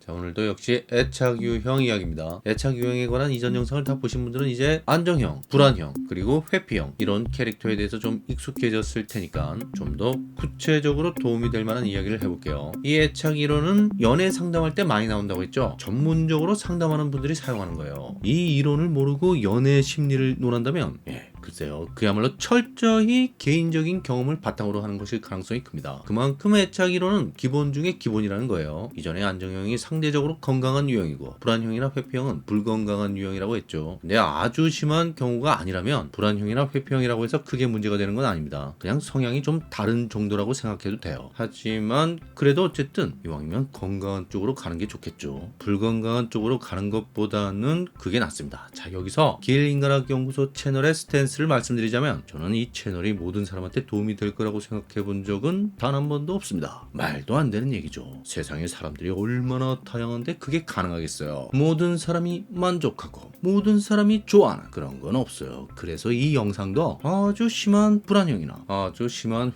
자, 오늘도 역시 애착 유형 이야기입니다. 애착 유형에 관한 이전 영상을 다 보신 분들은 이제 안정형, 불안형, 그리고 회피형 이런 캐릭터에 대해서 좀 익숙해졌을 테니까 좀 더 구체적으로 도움이 될 만한 이야기를 해볼게요. 이 애착 이론은 연애 상담할 때 많이 나온다고 했죠. 전문적으로 상담하는 분들이 사용하는 거예요. 이 이론을 모르고 연애 심리를 논한다면 글쎄요, 그야말로 철저히 개인적인 경험을 바탕으로 하는 것일 가능성이 큽니다. 그만큼 애착 이론은 기본 중에 기본이라는 거예요. 이전에 안정형이 상대적으로 건강한 유형이고 불안형이나 회피형은 불건강한 유형이라고 했죠. 근데 아주 심한 경우가 아니라면 불안형이나 회피형이라고 해서 크게 문제가 되는 건 아닙니다. 그냥 성향이 좀 다른 정도라고 생각해도 돼요. 하지만 그래도 어쨌든 이왕이면 건강한 쪽으로 가는 게 좋겠죠. 불건강한 쪽으로 가는 것보다는 그게 낫습니다. 자, 여기서 기일인간학연구소 채널의 스탠스를 말씀드리자면 저는 이 채널이 모든 사람한테 도움이 될 거라고 생각해 본 적은 단 한 번도 없습니다. 말도 안 되는 얘기죠. 세상에 사람들이 얼마나 다양한데 그게 가능하겠어요. 모든 사람이 만족하고 모든 사람이 좋아하는 그런 건 없어요. 그래서 이 영상도 아주 심한 불안형이나 아주 심한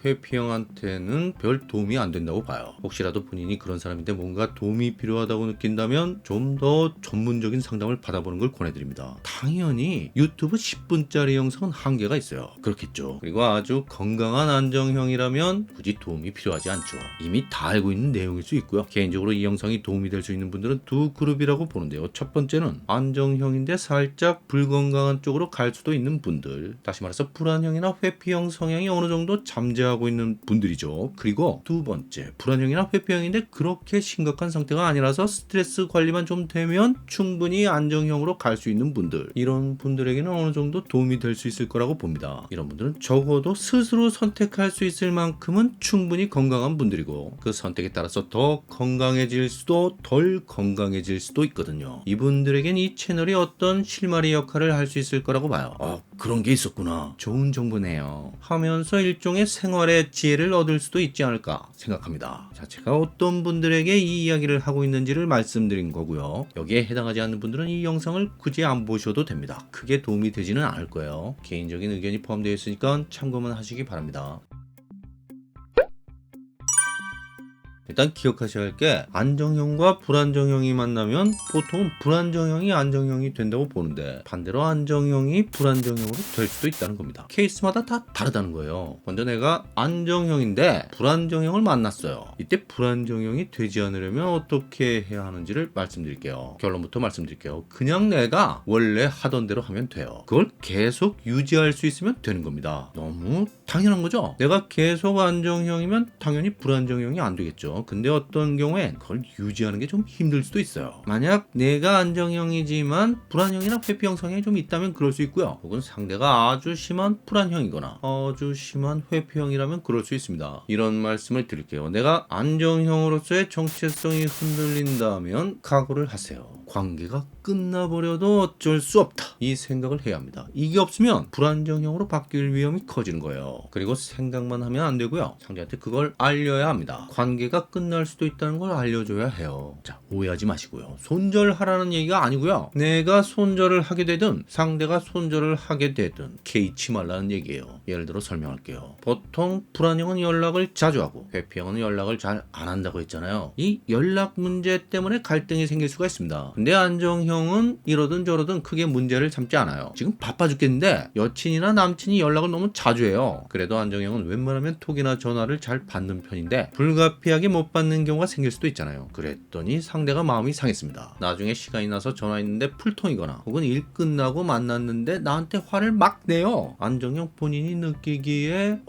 회피형한테는 별 도움이 안 된다고 봐요. 혹시라도 본인이 그런 사람인데 뭔가 도움이 필요하다고 느낀다면 좀 더 전문적인 상담을 받아보는 걸 권해드립니다. 당연히 유튜브 10분짜리 영상은 한계가 있어요. 그렇겠죠. 그리고 아주 건강한 안정형이라면 굳이 도움이 필요하지 않죠. 이미 다 알고 있는 내용일 수 있고요. 개인적으로 이 영상이 도움이 될 수 있는 분들은 두 그룹이라고 보는데요. 첫 번째는 안정형인데 살짝 불건강한 쪽으로 갈 수도 있는 분들, 다시 말해서 불안형이나 회피형 성향이 어느 정도 잠재하고 있는 분들이죠. 그리고 두 번째, 불안형이나 회피형인데 그렇게 심각한 상태가 아니라서 스트레스 관리만 좀 되면 충분히 안정형으로 갈 수 있는 분들, 이런 분들에게는 어느 정도 도움이 될 수 있을 거라고 봅니다. 이런 분들은 적어도 스스로 선택할 수 있을 만큼은 충분히 건강한 분들이고 그 선택에 따라서 더 건강해질 수도 덜 건강해질 수도 있거든요. 이분들에겐 이 채널이 어떤 실마리 역할을 할 수 있을 거라고 봐요. 그런 게 있었구나. 좋은 정보네요. 하면서 일종의 생활의 지혜를 얻을 수도 있지 않을까 생각합니다. 자, 제가 어떤 분들에게 이 이야기를 하고 있는지를 말씀드린 거고요. 여기에 해당하지 않는 분들은 이 영상을 굳이 안 보셔도 됩니다. 크게 도움이 되지는 않을 거예요. 개인적인 의견이 포함되어 있으니까 참고만 하시기 바랍니다. 일단 기억하셔야 할 게 안정형과 불안정형이 만나면 보통 불안정형이 안정형이 된다고 보는데 반대로 안정형이 불안정형으로 될 수도 있다는 겁니다. 케이스마다 다 다르다는 거예요. 먼저 내가 안정형인데 불안정형을 만났어요. 이때 불안정형이 되지 않으려면 어떻게 해야 하는지를 말씀드릴게요. 결론부터 말씀드릴게요. 그냥 내가 원래 하던 대로 하면 돼요. 그걸 계속 유지할 수 있으면 되는 겁니다. 너무 당연한 거죠. 내가 계속 안정형이면 당연히 불안정형이 안 되겠죠. 근데 어떤 경우엔 그걸 유지하는 게 좀 힘들 수도 있어요. 만약 내가 안정형이지만 불안형이나 회피형 성향이 좀 있다면 그럴 수 있고요. 혹은 상대가 아주 심한 불안형이거나 아주 심한 회피형이라면 그럴 수 있습니다. 이런 말씀을 드릴게요. 내가 안정형으로서의 정체성이 흔들린다면 각오를 하세요. 관계가 끝나버려도 어쩔 수 없다. 이 생각을 해야 합니다. 이게 없으면 불안정형으로 바뀔 위험이 커지는 거예요. 그리고 생각만 하면 안 되고요. 상대한테 그걸 알려야 합니다. 관계가 끝날 수도 있다는 걸 알려줘야 해요. 자, 오해하지 마시고요. 손절하라는 얘기가 아니고요. 내가 손절을 하게 되든 상대가 손절을 하게 되든 개의치 말라는 얘기예요. 예를 들어 설명할게요. 보통 불안형은 연락을 자주 하고 회피형은 연락을 잘 안 한다고 했잖아요. 이 연락 문제 때문에 갈등이 생길 수가 있습니다. 근데 안정형은 이러든 저러든 크게 문제를 삼지 않아요. 지금 바빠 죽겠는데 여친이나 남친이 연락을 너무 자주 해요. 그래도 안정형은 웬만하면 톡이나 전화를 잘 받는 편인데 불가피하게 못 받는 경우가 생길 수도 있잖아요. 그랬더니 상대가 마음이 상했습니다. 나중에 시간이 나서 전화했는데 풀통이거나 혹은 일 끝나고 만났는데 나한테 화를 막 내요. 안정형 본인이 느끼기에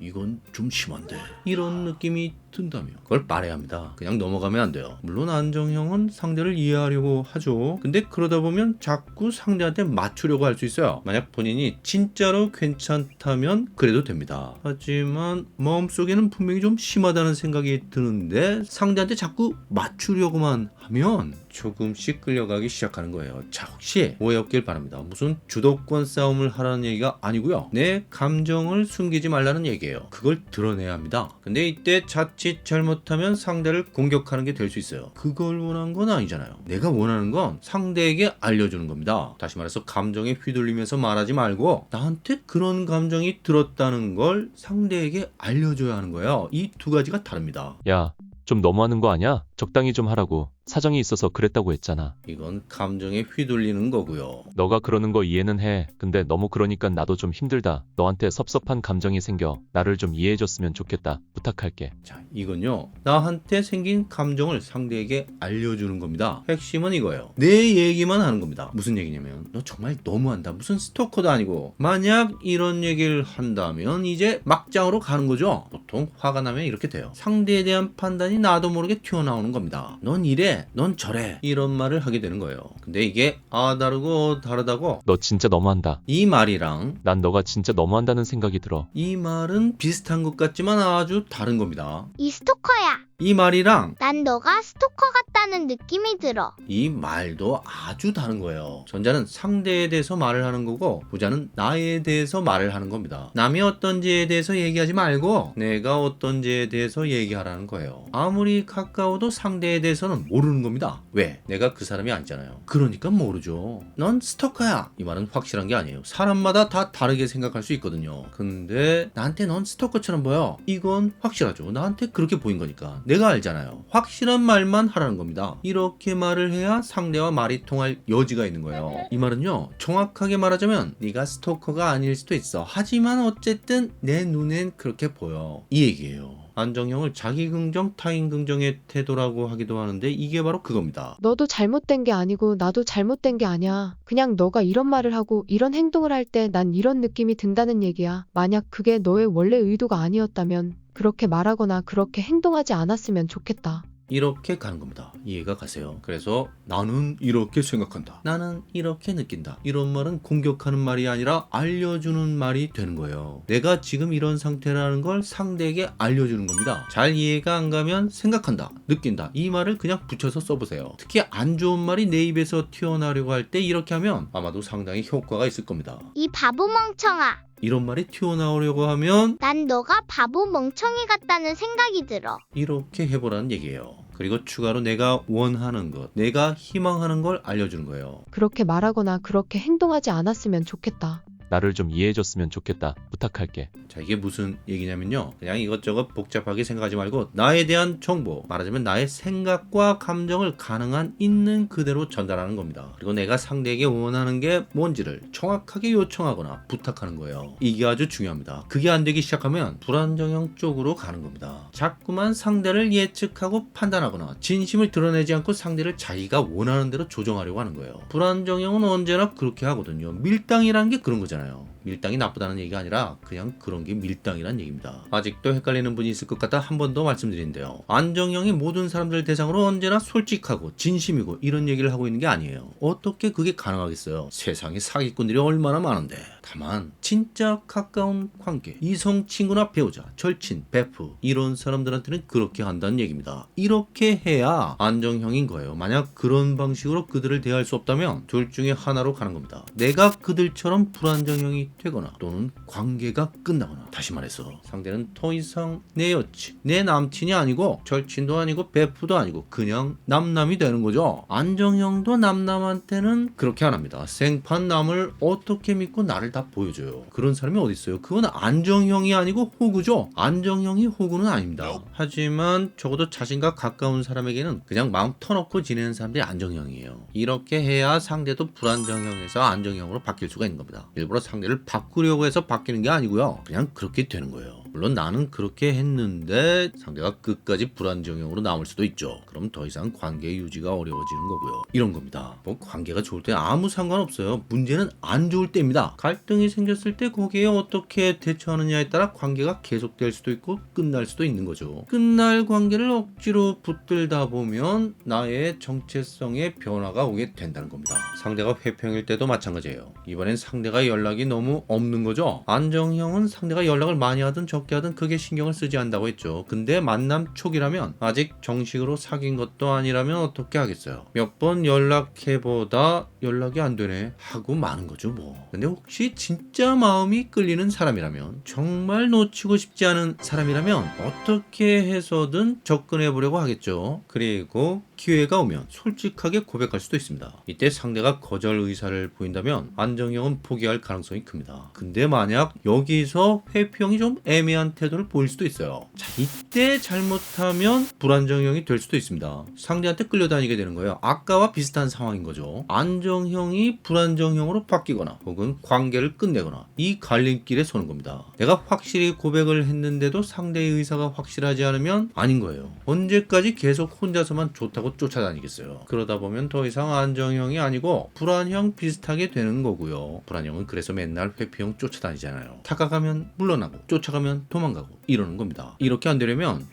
이건 좀 심한데 이런 느낌이 든다면 그걸 말해야 합니다. 그냥 넘어가면 안 돼요. 물론 안정형은 상대를 이해하려고 하죠. 근데 그러다 보면 자꾸 상대한테 맞추려고 할 수 있어요. 만약 본인이 진짜로 괜찮다면 그래도 됩니다. 하지만 마음속에는 분명히 좀 심하다는 생각이 드는데 상대한테 자꾸 맞추려고만 하면 조금씩 끌려가기 시작하는 거예요. 자, 혹시 오해 없길 바랍니다. 무슨 주도권 싸움을 하라는 얘기가 아니고요. 내 감정을 숨기지 말라는 얘기예요. 그걸 드러내야 합니다. 근데 이때 자칫 잘못하면 상대를 공격하는 게 될 수 있어요. 그걸 원하는 건 아니잖아요. 내가 원하는 건 상대에게 알려주는 겁니다. 다시 말해서 감정에 휘둘리면서 말하지 말고 나한테 그런 감정이 들었다는 걸 상대에게 알려줘야 하는 거예요. 이 두 가지가 다릅니다. 야, 좀 너무하는 거 아니야? 적당히 좀 하라고. 사정이 있어서 그랬다고 했잖아. 이건 감정에 휘둘리는 거고요. 너가 그러는 거 이해는 해. 근데 너무 그러니까 나도 좀 힘들다. 너한테 섭섭한 감정이 생겨. 나를 좀 이해해줬으면 좋겠다. 부탁할게. 자, 이건요. 나한테 생긴 감정을 상대에게 알려주는 겁니다. 핵심은 이거예요. 내 얘기만 하는 겁니다. 무슨 얘기냐면 너 정말 너무한다. 무슨 스토커도 아니고. 만약 이런 얘기를 한다면 이제 막장으로 가는 거죠. 보통 화가 나면 이렇게 돼요. 상대에 대한 판단이 나도 모르게 튀어나오는 겁니다. 넌 이래. 넌 저래. 이런 말을 하게 되는 거예요. 근데 이게 다르고 다르다고 너 진짜 너무한다. 이 말이랑 난 너가 진짜 너무한다는 생각이 들어. 이 말은 비슷한 것 같지만 아주 다른 겁니다. 이 스토커야. 이 말이랑 난 너가 스토커 같다는 느낌이 들어. 이 말도 아주 다른 거예요. 전자는 상대에 대해서 말을 하는 거고 후자는 나에 대해서 말을 하는 겁니다. 남이 어떤지에 대해서 얘기하지 말고 내가 어떤지에 대해서 얘기하라는 거예요. 아무리 가까워도 상대에 대해서는 모르는 겁니다. 왜? 내가 그 사람이 아니잖아요. 그러니까 모르죠. 넌 스토커야. 이 말은 확실한 게 아니에요. 사람마다 다 다르게 생각할 수 있거든요. 근데 나한테 넌 스토커처럼 보여. 이건 확실하죠. 나한테 그렇게 보인 거니까. 내가 알잖아요. 확실한 말만 하라는 겁니다. 이렇게 말을 해야 상대와 말이 통할 여지가 있는 거예요. 이 말은요, 정확하게 말하자면 네가 스토커가 아닐 수도 있어. 하지만 어쨌든 내 눈엔 그렇게 보여. 이 얘기예요. 안정형을 자기 긍정, 타인 긍정의 태도라고 하기도 하는데 이게 바로 그겁니다. 너도 잘못된 게 아니고 나도 잘못된 게 아니야. 그냥 너가 이런 말을 하고 이런 행동을 할 때 난 이런 느낌이 든다는 얘기야. 만약 그게 너의 원래 의도가 아니었다면 그렇게 말하거나 그렇게 행동하지 않았으면 좋겠다. 이렇게 가는 겁니다. 이해가 가세요? 그래서 나는 이렇게 생각한다. 나는 이렇게 느낀다. 이런 말은 공격하는 말이 아니라 알려주는 말이 되는 거예요. 내가 지금 이런 상태라는 걸 상대에게 알려주는 겁니다. 잘 이해가 안 가면 생각한다, 느낀다. 이 말을 그냥 붙여서 써보세요. 특히 안 좋은 말이 내 입에서 튀어나오려고 할 때 이렇게 하면 아마도 상당히 효과가 있을 겁니다. 이 바보 멍청아. 이런 말이 튀어나오려고 하면 난 너가 바보 멍청이 같다는 생각이 들어. 이렇게 해보라는 얘기예요. 그리고 추가로 내가 원하는 것, 내가 희망하는 걸 알려주는 거예요. 그렇게 말하거나 그렇게 행동하지 않았으면 좋겠다. 나를 좀 이해해줬으면 좋겠다. 부탁할게. 자, 이게 무슨 얘기냐면요, 그냥 이것저것 복잡하게 생각하지 말고 나에 대한 정보, 말하자면 나의 생각과 감정을 가능한 있는 그대로 전달하는 겁니다. 그리고 내가 상대에게 원하는 게 뭔지를 정확하게 요청하거나 부탁하는 거예요. 이게 아주 중요합니다. 그게 안 되기 시작하면 불안정형 쪽으로 가는 겁니다. 자꾸만 상대를 예측하고 판단하거나 진심을 드러내지 않고 상대를 자기가 원하는 대로 조정하려고 하는 거예요. 불안정형은 언제나 그렇게 하거든요. 밀당이라는 게 그런 거잖아요. 밀당이 나쁘다는 얘기가 아니라 그냥 그런 게 밀당이란 얘기입니다. 아직도 헷갈리는 분이 있을 것 같아 한 번 더 말씀드리는데요. 안정형이 모든 사람들 대상으로 언제나 솔직하고 진심이고 이런 얘기를 하고 있는 게 아니에요. 어떻게 그게 가능하겠어요? 세상에 사기꾼들이 얼마나 많은데. 다만 진짜 가까운 관계, 이성 친구나 배우자, 절친, 베프 이런 사람들한테는 그렇게 한다는 얘기입니다. 이렇게 해야 안정형인 거예요. 만약 그런 방식으로 그들을 대할 수 없다면 둘 중에 하나로 가는 겁니다. 내가 그들처럼 불안정형이 되거나 또는 관계가 끝나거나, 다시 말해서 상대는 더 이상 내 여친, 내 남친이 아니고 절친도 아니고 베프도 아니고 그냥 남남이 되는 거죠. 안정형도 남남한테는 그렇게 안 합니다. 생판 남을 어떻게 믿고 나를 다 보여줘요. 그런 사람이 어디 있어요? 그건 안정형이 아니고 호구죠. 안정형이 호구는 아닙니다. 하지만 적어도 자신과 가까운 사람에게는 그냥 마음 터놓고 지내는 사람들이 안정형이에요. 이렇게 해야 상대도 불안정형에서 안정형으로 바뀔 수가 있는 겁니다. 일부러 상대를 바꾸려고 해서 바뀌는 게 아니고요. 그냥 그렇게 되는 거예요. 물론 나는 그렇게 했는데 상대가 끝까지 불안정형으로 남을 수도 있죠. 그럼 더 이상 관계 유지가 어려워지는 거고요. 이런 겁니다. 뭐 관계가 좋을 때 아무 상관없어요. 문제는 안 좋을 때입니다. 갈등이 생겼을 때 거기에 어떻게 대처하느냐에 따라 관계가 계속될 수도 있고 끝날 수도 있는 거죠. 끝날 관계를 억지로 붙들다 보면 나의 정체성의 변화가 오게 된다는 겁니다. 상대가 회평일 때도 마찬가지예요. 이번엔 상대가 연락이 너무 없는 거죠. 안정형은 상대가 연락을 많이 하든 적게 하든 크게 신경을 쓰지 않는다고 했죠. 근데 만남 초기라면, 아직 정식으로 사귄 것도 아니라면 어떻게 하겠어요. 몇 번 연락해보다 연락이 안 되네 하고 마는 거죠 뭐. 근데 혹시 진짜 마음이 끌리는 사람이라면, 정말 놓치고 싶지 않은 사람이라면 어떻게 해서든 접근해 보려고 하겠죠. 그리고 기회가 오면 솔직하게 고백할 수도 있습니다. 이때 상대가 거절 의사를 보인다면 안정형은 포기할 가능성이 큽니다. 근데 만약 여기서 회피형이 좀 애매한 태도를 보일 수도 있어요. 자, 이때 잘못하면 불안정형이 될 수도 있습니다. 상대한테 끌려다니게 되는 거예요. 아까와 비슷한 상황인 거죠. 안정형이 불안정형으로 바뀌거나 혹은 관계를 끝내거나 이 갈림길에 서는 겁니다. 내가 확실히 고백을 했는데도 상대의 의사가 확실하지 않으면 아닌 거예요. 언제까지 계속 혼자서만 좋다고 쫓아다니겠어요. 그러다 보면 더 이상 안정형이 아니고 불안형 비슷하게 되는 거고요. 불안형은 그래서 맨날 회피형 쫓아다니잖아요. 다가가면 물러나고 쫓아가면 도망가고 이러는 겁니다. 이렇게 안 되려면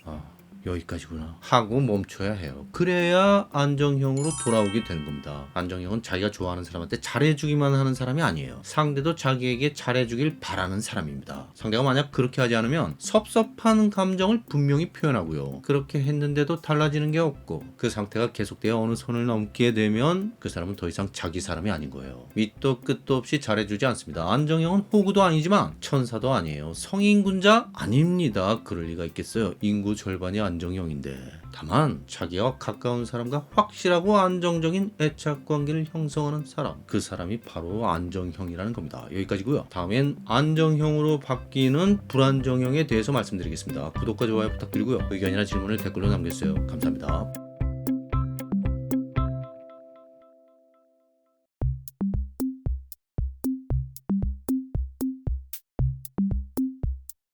여기까지구나 하고 멈춰야 해요. 그래야 안정형으로 돌아오게 되는 겁니다. 안정형은 자기가 좋아하는 사람한테 잘해주기만 하는 사람이 아니에요. 상대도 자기에게 잘해주길 바라는 사람입니다. 상대가 만약 그렇게 하지 않으면 섭섭한 감정을 분명히 표현하고요. 그렇게 했는데도 달라지는 게 없고 그 상태가 계속되어 어느 선을 넘게 되면 그 사람은 더 이상 자기 사람이 아닌 거예요. 밑도 끝도 없이 잘해주지 않습니다. 안정형은 호구도 아니지만 천사도 아니에요. 성인군자 아닙니다. 그럴 리가 있겠어요. 인구 절반이 안정형인데. 다만 자기와 가까운 사람과 확실하고 안정적인 애착 관계를 형성하는 사람, 그 사람이 바로 안정형이라는 겁니다. 여기까지고요. 다음엔 안정형으로 바뀌는 불안정형에 대해서 말씀드리겠습니다. 구독과 좋아요 부탁드리고요. 의견이나 질문을 댓글로 남겨주세요. 감사합니다.